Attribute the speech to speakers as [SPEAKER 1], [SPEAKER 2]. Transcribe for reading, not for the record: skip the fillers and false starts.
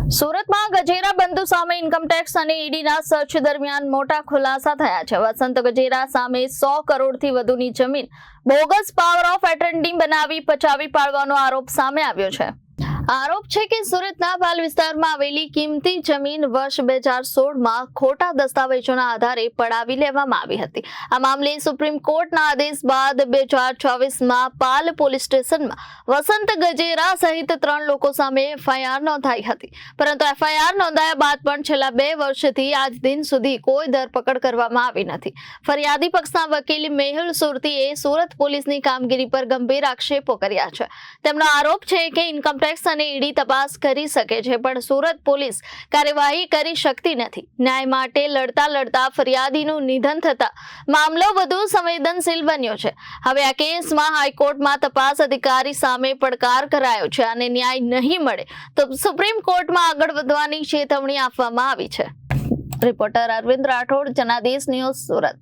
[SPEAKER 1] સુરતમાં ગજેરા બંધુ સામે ઇન્કમટેક્સ અને ઈડીના સર્ચ દરમિયાન મોટા ખુલાસા થયા છે। વસંત ગજેરા સામે 100 કરોડથી વધુની જમીન બોગસ પાવર ઓફ એટર્ની બનાવી પચાવી પાડવાનો આરોપ સામે આવ્યો છે। આરોપ છે કે સુરતના પાલ વિસ્તારમાં આવેલી કિંમતી જમીન વર્ષ 2016માં ખોટા દસ્તાવેજોના આધારે પડાવી લેવામાં આવી હતી। આ મામલે સુપ્રીમ કોર્ટના આદેશ બાદ 2024માં પાલ પોલીસ સ્ટેશનમાં વસંત ગજેરા સહિત 3 લોકો સામે એફઆઈઆર નોંધાઈ હતી, પરંતુ એફઆઈઆર નોંધાયા બાદ પણ છેલ્લા 2 વર્ષથી આજ દિન સુધી કોઈ ધરપકડ કરવામાં આવી નથી। ફરિયાદી પક્ષના વકીલ મેહુલ સુરતીએ સુરત પોલીસની કામગીરી પર ગંભીર આક્ષેપો કર્યા છે। તેમનો આરોપ છે કે ઇન્કમટેક્સ ઈડી તપાસ કરી શકે છે, પણ સુરત પોલીસ કાર્યવાહી કરી શકતી નથી। ન્યાય માટે લડતા ફરિયાદીનું નિધન થતા મામલો વધુ સંવેદનશીલ બન્યો છે। હવે આ કેસમાં હાઈકોર્ટમાં તપાસ અધિકારી સામે પડકાર કરાયો છે અને ન્યાય નહીં મળે તો સુપ્રીમ કોર્ટમાં આગળ વધવાની ચેતવણી આપવામાં આવી છે। Reporter Arvind Rathod, Janadesh News, Surat.